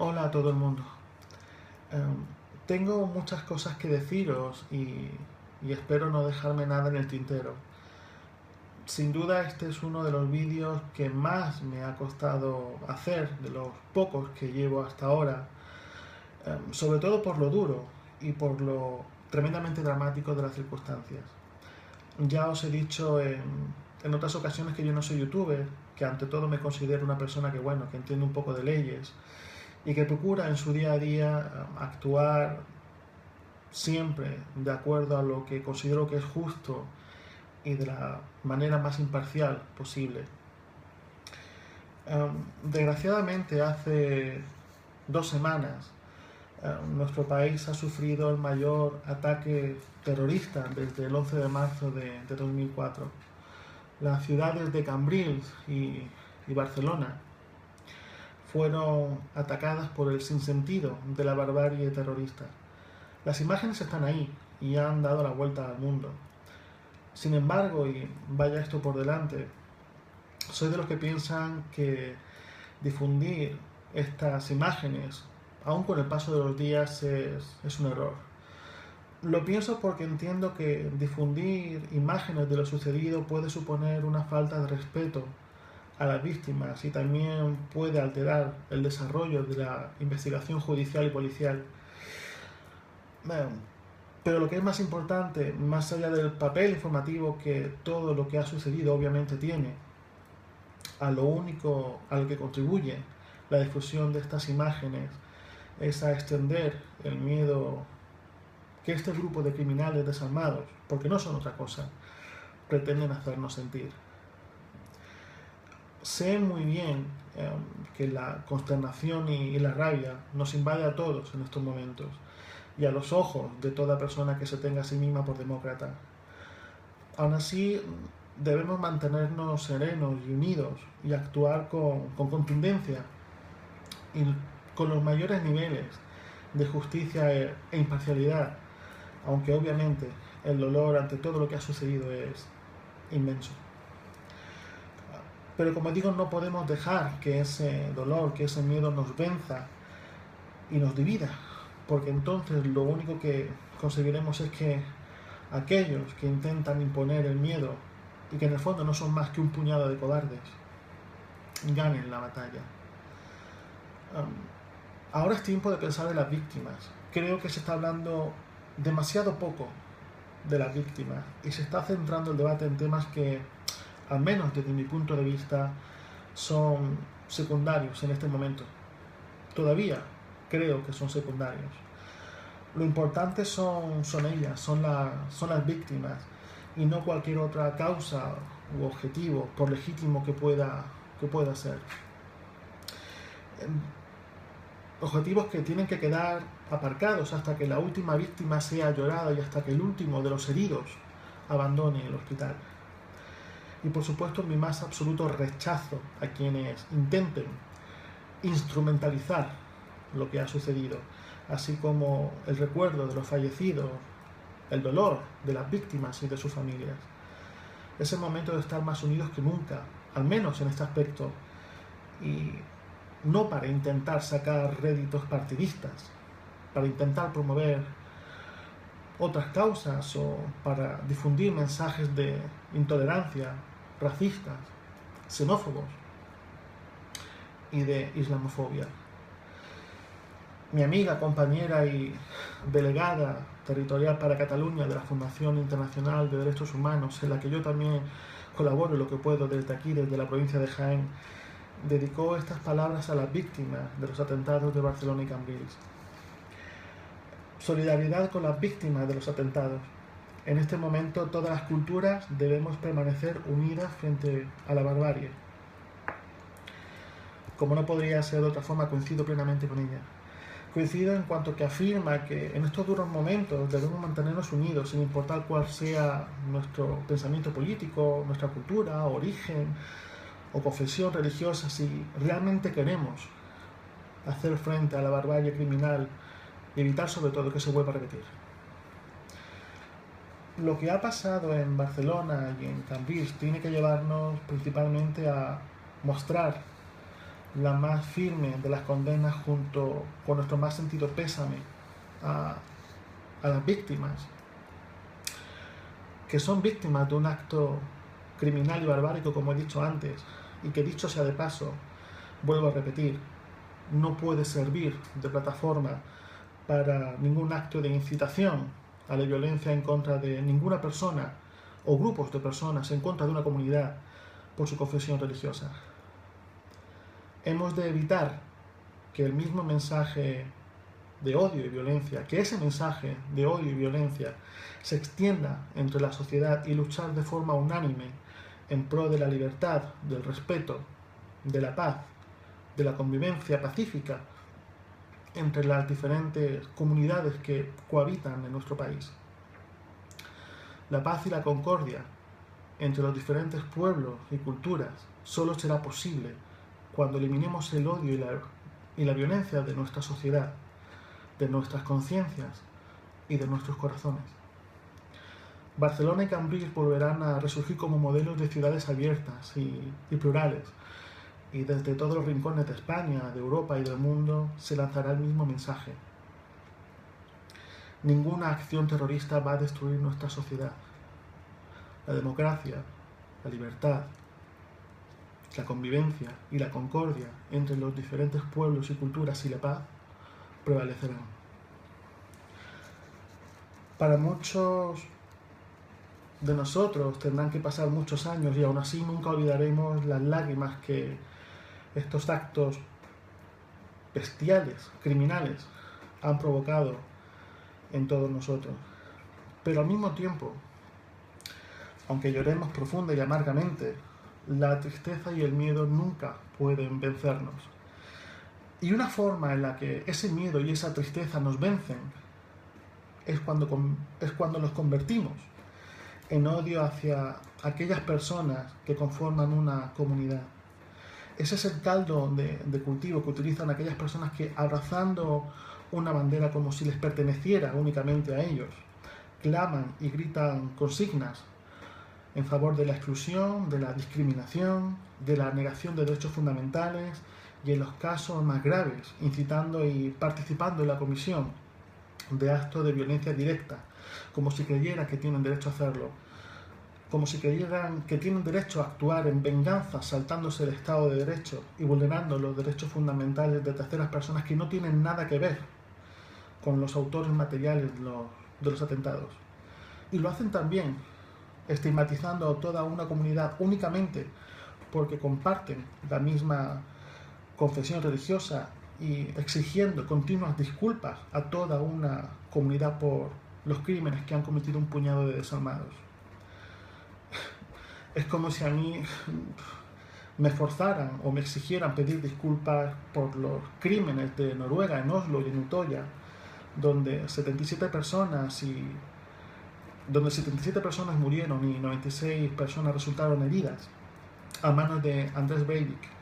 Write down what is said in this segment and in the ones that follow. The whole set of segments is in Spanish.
Hola a todo el mundo. Em, Tengo muchas cosas que deciros y espero no dejarme nada en el tintero. Sin duda este es uno de los vídeos que más me ha costado hacer, de los pocos que llevo hasta ahora, sobre todo por lo duro y por lo tremendamente dramático de las circunstancias. Ya os he dicho en otras ocasiones que yo no soy youtuber, que ante todo me considero una persona que entiende un poco de leyes y que procura en su día a día actuar siempre de acuerdo a lo que considero que es justo y de la manera más imparcial posible. Desgraciadamente hace 2 semanas nuestro país ha sufrido el mayor ataque terrorista desde el 11 de marzo de 2004. Las ciudades de Cambrils y Barcelona fueron atacadas por el sinsentido de la barbarie terrorista. Las imágenes están ahí y han dado la vuelta al mundo. Sin embargo, y vaya esto por delante, soy de los que piensan que difundir estas imágenes, aun con el paso de los días, es un error. Lo pienso porque entiendo que difundir imágenes de lo sucedido puede suponer una falta de respeto a las víctimas y también puede alterar el desarrollo de la investigación judicial y policial. Bueno, pero lo que es más importante, más allá del papel informativo que todo lo que ha sucedido obviamente tiene, a lo único a lo que contribuye la difusión de estas imágenes es a extender el miedo que este grupo de criminales desarmados, porque no son otra cosa, pretenden hacernos sentir. Sé muy bien que la consternación y la rabia nos invade a todos en estos momentos y a los ojos de toda persona que se tenga a sí misma por demócrata. Aún así, debemos mantenernos serenos y unidos y actuar con contundencia y con los mayores niveles de justicia e imparcialidad, aunque obviamente el dolor ante todo lo que ha sucedido es inmenso. Pero como digo, no podemos dejar que ese dolor, que ese miedo nos venza y nos divida, porque entonces lo único que conseguiremos es que aquellos que intentan imponer el miedo y que en el fondo no son más que un puñado de cobardes, ganen la batalla. Ahora es tiempo de pensar en las víctimas. Creo que se está hablando demasiado poco de las víctimas y se está centrando el debate en temas que, al menos desde mi punto de vista, son secundarios en este momento. Todavía creo que son secundarios. Lo importante son ellas, son las víctimas y no cualquier otra causa u objetivo, por legítimo que pueda ser. Objetivos que tienen que quedar aparcados hasta que la última víctima sea llorada y hasta que el último de los heridos abandone el hospital. Y por supuesto mi más absoluto rechazo a quienes intenten instrumentalizar lo que ha sucedido, así como el recuerdo de los fallecidos, el dolor de las víctimas y de sus familias. Es el momento de estar más unidos que nunca, al menos en este aspecto, y no para intentar sacar réditos partidistas, para intentar promover otras causas o para difundir mensajes de intolerancia, racistas, xenófobos y de islamofobia. Mi amiga, compañera y delegada territorial para Cataluña de la Fundación Internacional de Derechos Humanos, en la que yo también colaboro lo que puedo desde aquí, desde la provincia de Jaén, dedicó estas palabras a las víctimas de los atentados de Barcelona y Cambrils. Solidaridad con las víctimas de los atentados. En este momento todas las culturas debemos permanecer unidas frente a la barbarie. Como no podría ser de otra forma, coincido plenamente con ella. Coincido en cuanto que afirma que en estos duros momentos debemos mantenernos unidos sin importar cuál sea nuestro pensamiento político, nuestra cultura, origen o confesión religiosa, si realmente queremos hacer frente a la barbarie criminal y evitar sobre todo que se vuelva a repetir. Lo que ha pasado en Barcelona y en Cambrils tiene que llevarnos principalmente a mostrar la más firme de las condenas, junto con nuestro más sentido pésame a las víctimas, que son víctimas de un acto criminal y barbárico, como he dicho antes, y que, dicho sea de paso, vuelvo a repetir, no puede servir de plataforma para ningún acto de incitación a la violencia en contra de ninguna persona o grupos de personas en contra de una comunidad por su confesión religiosa. Hemos de evitar que el mismo mensaje de odio y violencia, que ese mensaje de odio y violencia se extienda entre la sociedad, y luchar de forma unánime en pro de la libertad, del respeto, de la paz, de la convivencia pacífica entre las diferentes comunidades que cohabitan en nuestro país. La paz y la concordia entre los diferentes pueblos y culturas solo será posible cuando eliminemos el odio y la violencia de nuestra sociedad, de nuestras conciencias y de nuestros corazones. Barcelona y Cambrils volverán a resurgir como modelos de ciudades abiertas y plurales, y desde todos los rincones de España, de Europa y del mundo se lanzará el mismo mensaje. Ninguna acción terrorista va a destruir nuestra sociedad. La democracia, la libertad, la convivencia y la concordia entre los diferentes pueblos y culturas y la paz prevalecerán. Para muchos de nosotros tendrán que pasar muchos años, y aún así nunca olvidaremos las lágrimas que estos actos bestiales, criminales, han provocado en todos nosotros. Pero al mismo tiempo, aunque lloremos profunda y amargamente, la tristeza y el miedo nunca pueden vencernos. Y una forma en la que ese miedo y esa tristeza nos vencen es cuando nos convertimos en odio hacia aquellas personas que conforman una comunidad. Ese es el caldo de cultivo que utilizan aquellas personas que, abrazando una bandera como si les perteneciera únicamente a ellos, claman y gritan consignas en favor de la exclusión, de la discriminación, de la negación de derechos fundamentales, y en los casos más graves, incitando y participando en la comisión de actos de violencia directa, como si creyeran que tienen derecho a hacerlo, como si creyeran que tienen derecho a actuar en venganza, saltándose el Estado de Derecho y vulnerando los derechos fundamentales de terceras personas que no tienen nada que ver con los autores materiales de los atentados. Y lo hacen también estigmatizando a toda una comunidad únicamente porque comparten la misma confesión religiosa, y exigiendo continuas disculpas a toda una comunidad por los crímenes que han cometido un puñado de desalmados. Es como si a mí me forzaran o me exigieran pedir disculpas por los crímenes de Noruega, en Oslo y en Utoya, donde 77 personas murieron y 96 personas resultaron heridas a manos de Anders Breivik,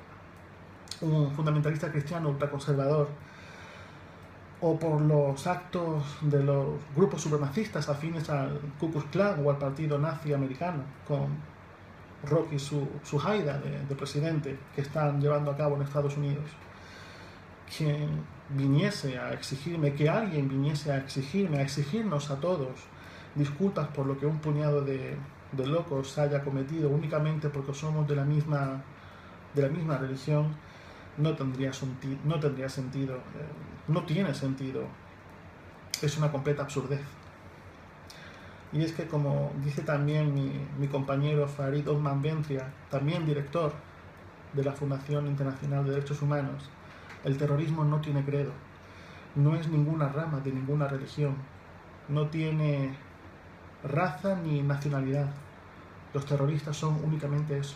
un fundamentalista cristiano ultraconservador, o por los actos de los grupos supremacistas afines al Ku Klux Klan o al partido nazi americano, con Rocky Suhaida de presidente, que están llevando a cabo en Estados Unidos. Que alguien viniese a exigirnos a todos disculpas por lo que un puñado de locos haya cometido únicamente porque somos de la misma religión, no tendría sentido, no tiene sentido, es una completa absurdez. Y es que, como dice también mi compañero Farid Osman Ventria, también director de la Fundación Internacional de Derechos Humanos, el terrorismo no tiene credo, no es ninguna rama de ninguna religión, no tiene raza ni nacionalidad. Los terroristas son únicamente eso,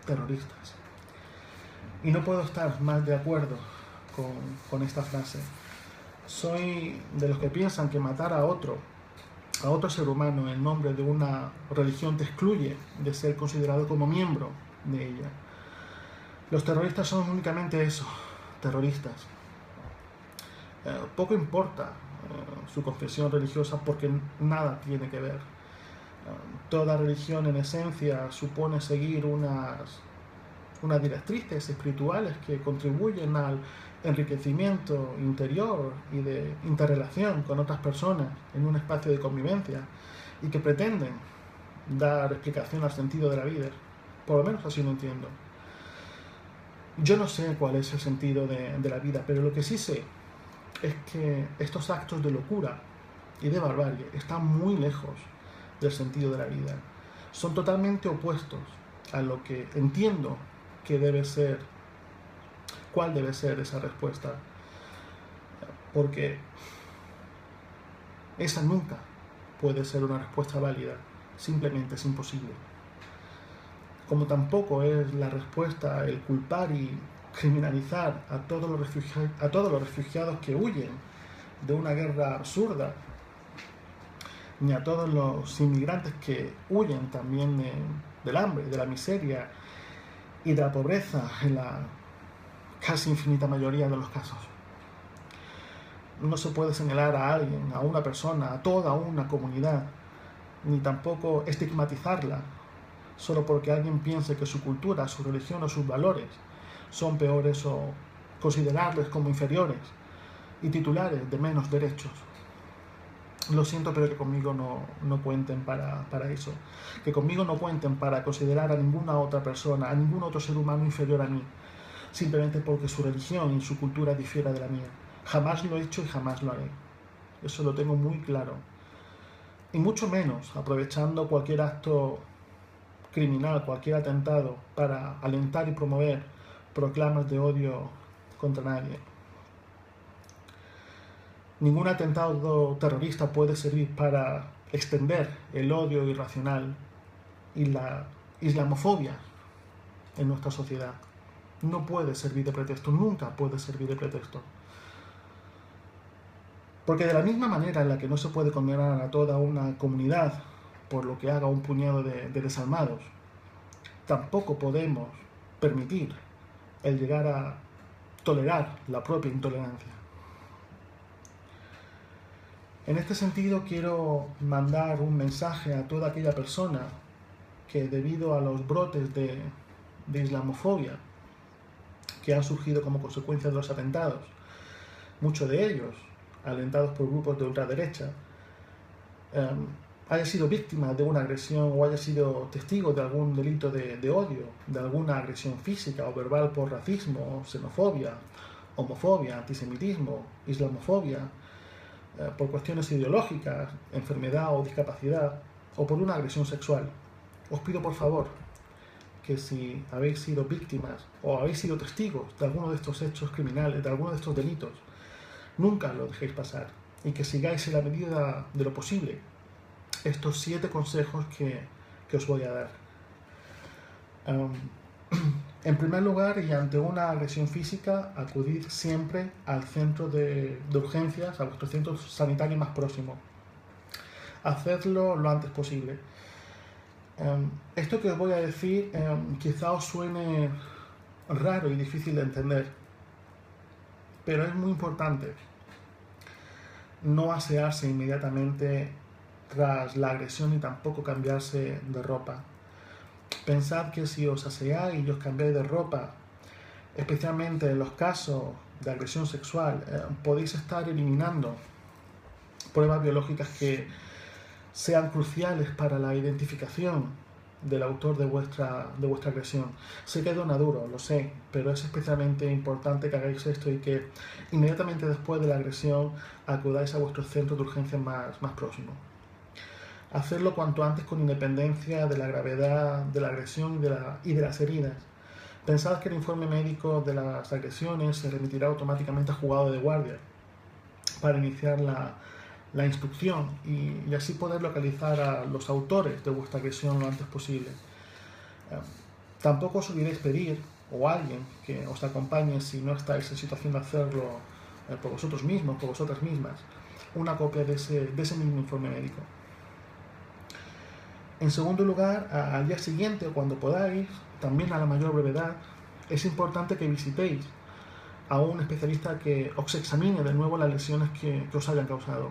terroristas. Y no puedo estar más de acuerdo con esta frase. Soy de los que piensan que matar a otro ser humano en nombre de una religión te excluye de ser considerado como miembro de ella. Los terroristas son únicamente eso, terroristas. Poco importa su confesión religiosa, porque nada tiene que ver. Toda religión en esencia supone seguir unas unas directrices espirituales que contribuyen al enriquecimiento interior y de interrelación con otras personas en un espacio de convivencia y que pretenden dar explicación al sentido de la vida. Por lo menos así lo entiendo. Yo no sé cuál es el sentido de la vida, pero lo que sí sé es que estos actos de locura y de barbarie están muy lejos del sentido de la vida. Son totalmente opuestos a lo que entiendo que debe ser, cuál debe ser esa respuesta, porque esa nunca puede ser una respuesta válida, simplemente es imposible. Como tampoco es la respuesta el culpar y criminalizar a todos los refugiados que huyen de una guerra absurda, ni a todos los inmigrantes que huyen también del hambre, de la miseria y de la pobreza en la casi infinita mayoría de los casos. No se puede señalar a alguien, a una persona, a toda una comunidad, ni tampoco estigmatizarla solo porque alguien piense que su cultura, su religión o sus valores son peores o considerarles como inferiores y titulares de menos derechos. Lo siento, pero que conmigo no cuenten para eso. Que conmigo no cuenten para considerar a ninguna otra persona, a ningún otro ser humano inferior a mí, simplemente porque su religión y su cultura difiera de la mía. Jamás lo he hecho y jamás lo haré. Eso lo tengo muy claro. Y mucho menos aprovechando cualquier acto criminal, cualquier atentado, para alentar y promover proclamas de odio contra nadie. Ningún atentado terrorista puede servir para extender el odio irracional y la islamofobia en nuestra sociedad. No puede servir de pretexto, nunca puede servir de pretexto. Porque de la misma manera en la que no se puede condenar a toda una comunidad por lo que haga un puñado de desalmados, tampoco podemos permitir el llegar a tolerar la propia intolerancia. En este sentido quiero mandar un mensaje a toda aquella persona que debido a los brotes de islamofobia que han surgido como consecuencia de los atentados, muchos de ellos alentados por grupos de ultraderecha, haya sido víctima de una agresión o haya sido testigo de algún delito de odio, de alguna agresión física o verbal por racismo, xenofobia, homofobia, antisemitismo, islamofobia, por cuestiones ideológicas, enfermedad o discapacidad, o por una agresión sexual. Os pido por favor que si habéis sido víctimas o habéis sido testigos de alguno de estos hechos criminales, de alguno de estos delitos, nunca lo dejéis pasar y que sigáis en la medida de lo posible estos 7 consejos que os voy a dar. En primer lugar, y ante una agresión física, acudid siempre al centro de urgencias, a vuestro centro sanitario más próximo. Hacedlo lo antes posible. Esto que os voy a decir quizá os suene raro y difícil de entender, pero es muy importante. No asearse inmediatamente tras la agresión ni tampoco cambiarse de ropa. Pensad que si os aseáis y os cambiáis de ropa, especialmente en los casos de agresión sexual, podéis estar eliminando pruebas biológicas que sean cruciales para la identificación del autor de vuestra agresión. Sé que suena duro, lo sé, pero es especialmente importante que hagáis esto y que inmediatamente después de la agresión acudáis a vuestro centro de urgencia más próximo. Hacerlo cuanto antes con independencia de la gravedad de la agresión y de las heridas. Pensad que el informe médico de las agresiones se remitirá automáticamente a juzgado de guardia para iniciar la instrucción y así poder localizar a los autores de vuestra agresión lo antes posible. Tampoco os olvidéis pedir o alguien que os acompañe si no estáis en situación de hacerlo por vosotros mismos, por vosotras mismas, una copia de ese mismo informe médico. En segundo lugar, al día siguiente o cuando podáis, también a la mayor brevedad, es importante que visitéis a un especialista que os examine de nuevo las lesiones que os hayan causado.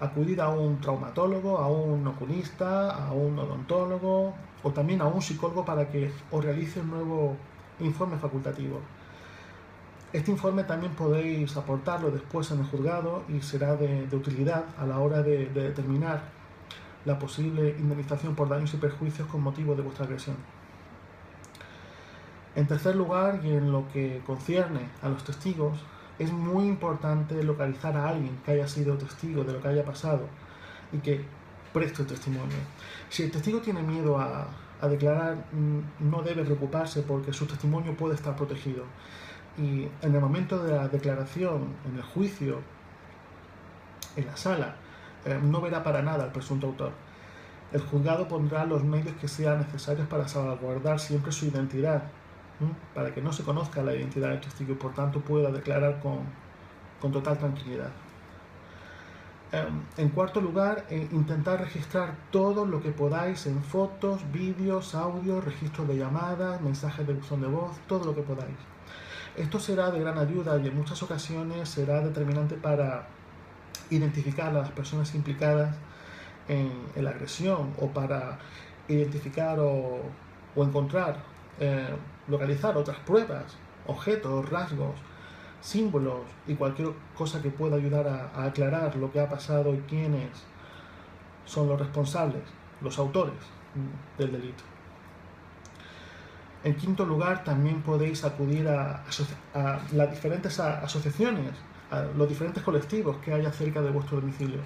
Acudid a un traumatólogo, a un oculista, a un odontólogo o también a un psicólogo para que os realice un nuevo informe facultativo. Este informe también podéis aportarlo después en el juzgado y será de utilidad a la hora de determinar la posible indemnización por daños y perjuicios con motivo de vuestra agresión. En tercer lugar, y en lo que concierne a los testigos, es muy importante localizar a alguien que haya sido testigo de lo que haya pasado y que preste testimonio. Si el testigo tiene miedo a declarar, no debe preocuparse porque su testimonio puede estar protegido. Y en el momento de la declaración, en el juicio, en la sala, no verá para nada al presunto autor. El juzgado pondrá los medios que sean necesarios para salvaguardar siempre su identidad, para que no se conozca la identidad del testigo y por tanto pueda declarar con total tranquilidad. En cuarto lugar, intentar registrar todo lo que podáis en fotos, vídeos, audios, registros de llamadas, mensajes de buzón de voz, todo lo que podáis. Esto será de gran ayuda y en muchas ocasiones será determinante para identificar a las personas implicadas en la agresión o para identificar o encontrar, localizar otras pruebas, objetos, rasgos, símbolos y cualquier cosa que pueda ayudar a aclarar lo que ha pasado y quiénes son los responsables, los autores del delito. En quinto lugar, también podéis acudir a las diferentes asociaciones, a los diferentes colectivos que haya cerca de vuestro domicilio.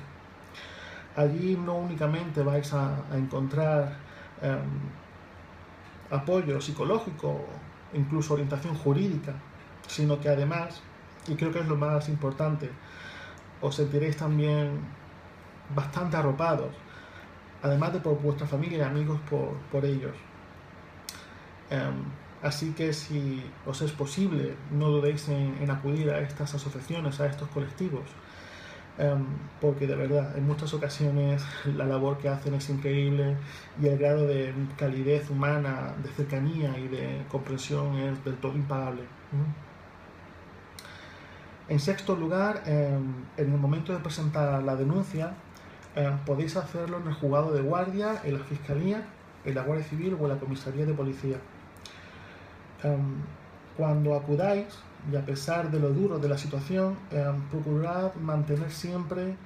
Allí no únicamente vais a encontrar apoyo psicológico, incluso orientación jurídica, sino que además, y creo que es lo más importante, os sentiréis también bastante arropados, además de por vuestra familia y amigos por ellos. Así que si os es posible, no dudéis en acudir a estas asociaciones, a estos colectivos, porque de verdad, en muchas ocasiones la labor que hacen es increíble y el grado de calidez humana, de cercanía y de comprensión es del todo impagable. En sexto lugar, en el momento de presentar la denuncia, podéis hacerlo en el juzgado de guardia, en la fiscalía, en la Guardia Civil o en la comisaría de policía. Cuando acudáis, y a pesar de lo duro de la situación, procurad mantener siempre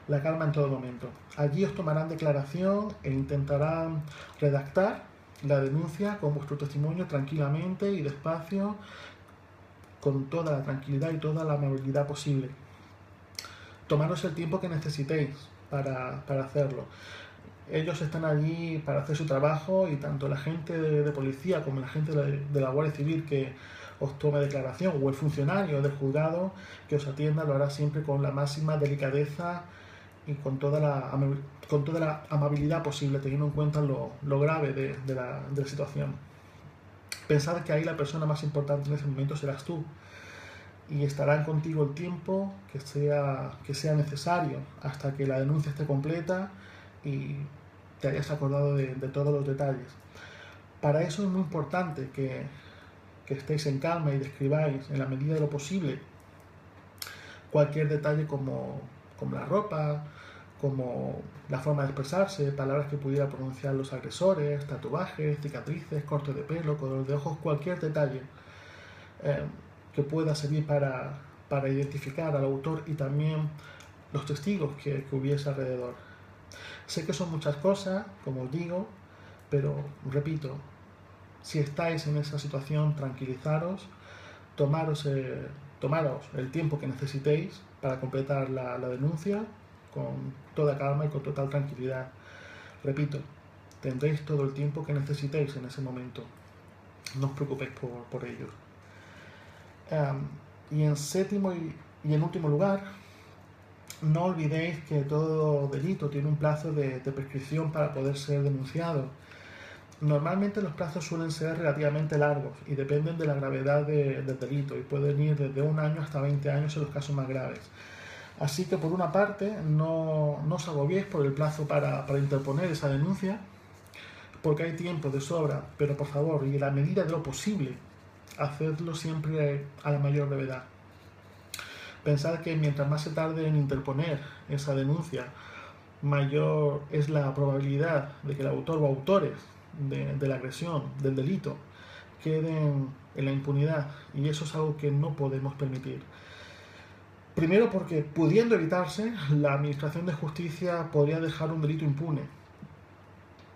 la calma en todo momento. Allí os tomarán declaración e intentarán redactar la denuncia con vuestro testimonio tranquilamente y despacio, con toda la tranquilidad y toda la amabilidad posible. Tomaros el tiempo que necesitéis para hacerlo. Ellos están allí para hacer su trabajo y tanto la gente de policía como la gente de la Guardia Civil que os tome declaración o el funcionario del juzgado que os atienda lo hará siempre con la máxima delicadeza y con toda la amabilidad posible, teniendo en cuenta lo grave de la situación. Pensad que ahí la persona más importante en ese momento serás tú y estarán contigo el tiempo que sea necesario hasta que la denuncia esté completa y te hayas acordado de todos los detalles. Para eso es muy importante que estéis en calma y describáis en la medida de lo posible cualquier detalle como la ropa, como la forma de expresarse, palabras que pudiera pronunciar los agresores, tatuajes, cicatrices, cortes de pelo, color de ojos, cualquier detalle que pueda servir para identificar al autor y también los testigos que hubiese alrededor. Sé que son muchas cosas, como os digo, pero repito, si estáis en esa situación, tranquilizaros, tomaros el tiempo que necesitéis para completar la denuncia con toda calma y con total tranquilidad. Repito, tendréis todo el tiempo que necesitéis en ese momento. No os preocupéis por ello. Y en séptimo y en último lugar, no olvidéis que todo delito tiene un plazo de prescripción para poder ser denunciado. Normalmente los plazos suelen ser relativamente largos y dependen de la gravedad del delito y pueden ir desde 1 año hasta 20 años en los casos más graves. Así que por una parte no os agobiéis por el plazo para interponer esa denuncia, porque hay tiempo de sobra, pero por favor, y en la medida de lo posible, hacedlo siempre a la mayor brevedad. Pensad que mientras más se tarde en interponer esa denuncia, mayor es la probabilidad de que el autor o autores de la agresión, del delito, queden en la impunidad, y eso es algo que no podemos permitir. Primero porque, pudiendo evitarse, la administración de justicia podría dejar un delito impune.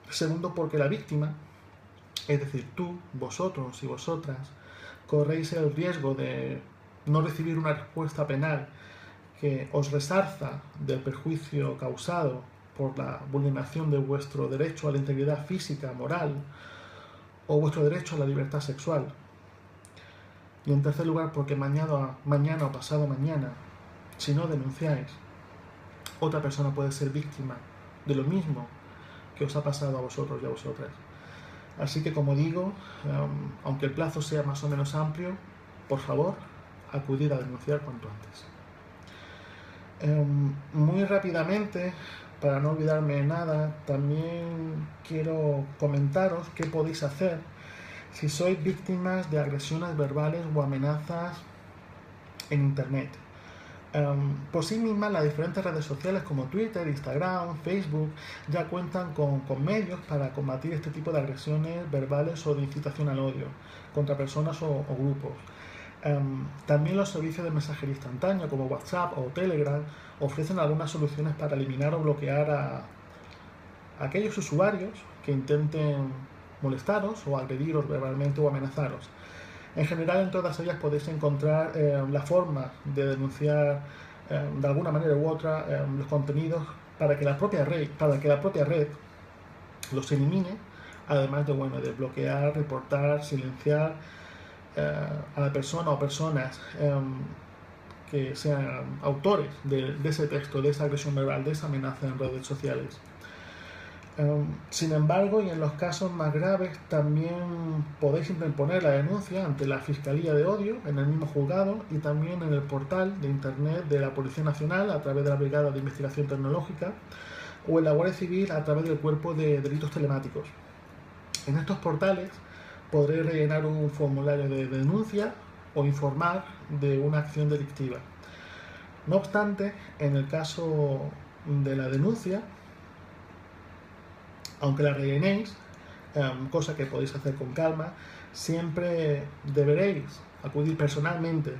Segundo, porque la víctima, es decir, tú, vosotros y vosotras, corréis el riesgo de no recibir una respuesta penal que os resarza del perjuicio causado por la vulneración de vuestro derecho a la integridad física, moral, o vuestro derecho a la libertad sexual. Y en tercer lugar, porque mañana o pasado mañana, si no denunciáis, otra persona puede ser víctima de lo mismo que os ha pasado a vosotros y a vosotras. Así que, como digo, aunque el plazo sea más o menos amplio, por favor, acudid a denunciar cuanto antes. Muy rápidamente, para no olvidarme de nada, también quiero comentaros qué podéis hacer si sois víctimas de agresiones verbales o amenazas en Internet. Por sí mismas, las diferentes redes sociales como Twitter, Instagram, Facebook ya cuentan con medios para combatir este tipo de agresiones verbales o de incitación al odio contra personas o grupos. También los servicios de mensajería instantánea como WhatsApp o Telegram ofrecen algunas soluciones para eliminar o bloquear a aquellos usuarios que intenten molestaros o agrediros verbalmente o amenazaros. En general, en todas ellas podéis encontrar la forma de denunciar de alguna manera u otra los contenidos para que la propia red los elimine, además de bloquear, reportar, silenciar a la persona o personas que sean autores de ese texto, de esa agresión verbal, de esa amenaza en redes sociales. Sin embargo, y en los casos más graves, también podéis interponer la denuncia ante la Fiscalía de Odio en el mismo juzgado y también en el portal de Internet de la Policía Nacional a través de la Brigada de Investigación Tecnológica o en la Guardia Civil a través del Cuerpo de Delitos Telemáticos. En estos portales podréis rellenar un formulario de denuncia o informar de una acción delictiva. No obstante, en el caso de la denuncia, aunque la rellenéis, cosa que podéis hacer con calma, siempre deberéis acudir personalmente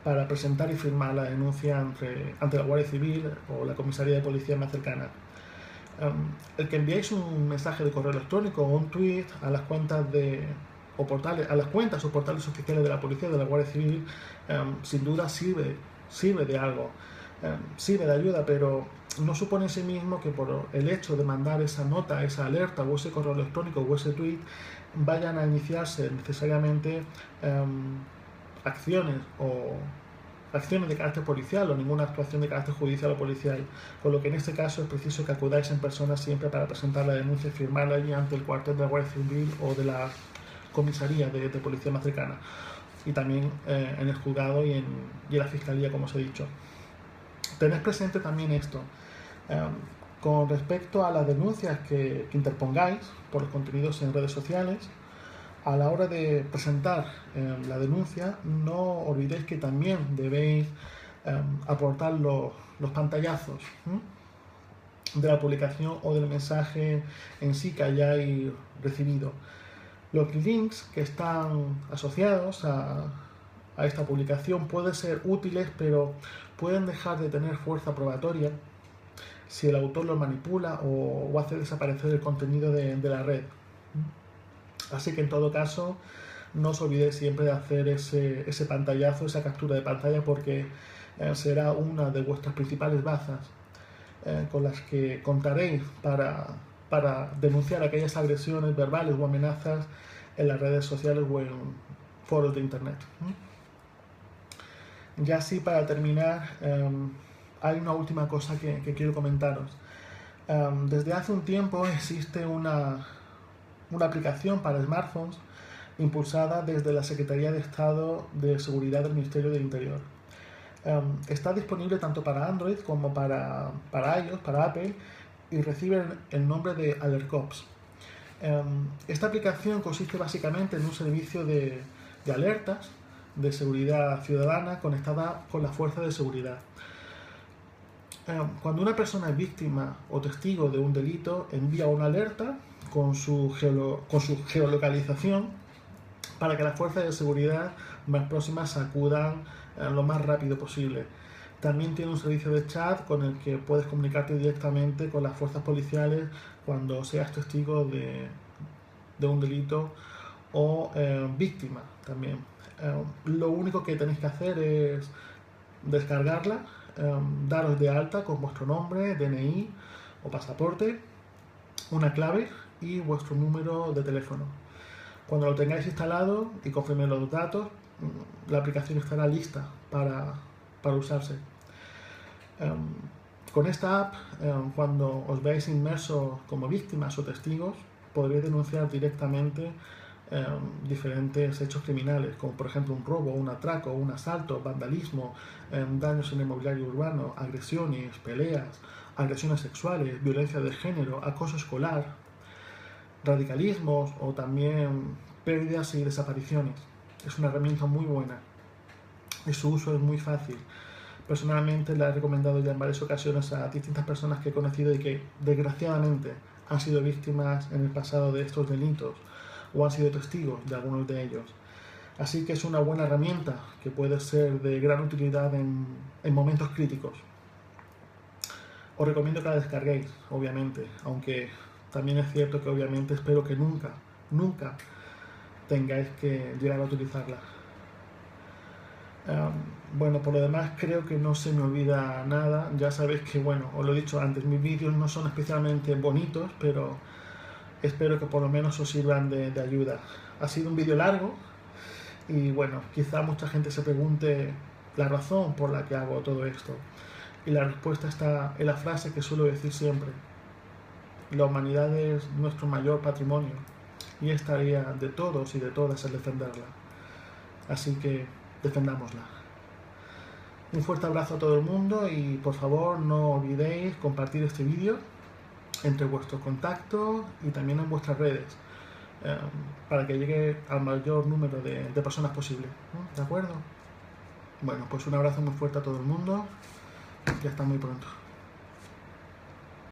para presentar y firmar la denuncia ante la Guardia Civil o la comisaría de policía más cercana. El que enviéis un mensaje de correo electrónico o un tweet a las cuentas o portales oficiales de la policía, de la Guardia Civil, sin duda sirve de algo, sirve de ayuda, pero no supone en sí mismo que por el hecho de mandar esa nota, esa alerta o ese correo electrónico o ese tweet vayan a iniciarse necesariamente acciones de carácter policial o ninguna actuación de carácter judicial o policial, con lo que en este caso es preciso que acudáis en persona siempre para presentar la denuncia y firmarla allí ante el cuartel de la Guardia Civil o de la comisaría de policía más cercana, y también en el juzgado y en la fiscalía, como os he dicho. Tened presente también esto, con respecto a las denuncias que interpongáis por los contenidos en redes sociales. A la hora de presentar la denuncia, no olvidéis que también debéis aportar los pantallazos de la publicación o del mensaje en sí que hayáis recibido. Los links que están asociados a esta publicación pueden ser útiles, pero pueden dejar de tener fuerza probatoria si el autor lo manipula o hace desaparecer el contenido de la red. Así que en todo caso, no os olvidéis siempre de hacer ese pantallazo, esa captura de pantalla, porque será una de vuestras principales bazas con las que contaréis para denunciar aquellas agresiones verbales o amenazas en las redes sociales o en foros de Internet. Ya así, para terminar, hay una última cosa que quiero comentaros. Desde hace un tiempo existe una aplicación para smartphones impulsada desde la Secretaría de Estado de Seguridad del Ministerio del Interior. Está disponible tanto para Android como para iOS, para Apple, y recibe el nombre de AlertCops. Esta aplicación consiste básicamente en un servicio de alertas de seguridad ciudadana conectada con la fuerza de seguridad. Cuando una persona es víctima o testigo de un delito, envía una alerta con su geolocalización para que las fuerzas de seguridad más próximas acudan lo más rápido posible. También tiene un servicio de chat con el que puedes comunicarte directamente con las fuerzas policiales cuando seas testigo de un delito o víctima también. Lo único que tenéis que hacer es descargarla, daros de alta con vuestro nombre, DNI o pasaporte, una clave y vuestro número de teléfono. Cuando lo tengáis instalado y confirméis los datos, la aplicación estará lista para usarse. Con esta app, cuando os veáis inmersos como víctimas o testigos, podréis denunciar directamente diferentes hechos criminales, como por ejemplo un robo, un atraco, un asalto, vandalismo, daños en el mobiliario urbano, agresiones, peleas, agresiones sexuales, violencia de género, acoso escolar, radicalismos o también pérdidas y desapariciones. Es una herramienta muy buena y su uso es muy fácil. Personalmente la he recomendado ya en varias ocasiones a distintas personas que he conocido y que desgraciadamente han sido víctimas en el pasado de estos delitos o han sido testigos de algunos de ellos. Así que es una buena herramienta que puede ser de gran utilidad en momentos críticos. Os recomiendo que la descarguéis, obviamente, aunque también es cierto que obviamente espero que nunca tengáis que llegar a utilizarla. Bueno, por lo demás creo que no se me olvida nada. Ya sabéis que, bueno, os lo he dicho antes, mis vídeos no son especialmente bonitos, pero espero que por lo menos os sirvan de ayuda. Ha sido un vídeo largo y bueno, quizá mucha gente se pregunte la razón por la que hago todo esto. Y la respuesta está en la frase que suelo decir siempre: la humanidad es nuestro mayor patrimonio y es tarea de todos y de todas el defenderla. Así que defendámosla. Un fuerte abrazo a todo el mundo y por favor no olvidéis compartir este vídeo entre vuestros contactos y también en vuestras redes para que llegue al mayor número de personas posible. ¿De acuerdo? Bueno, pues un abrazo muy fuerte a todo el mundo y hasta muy pronto.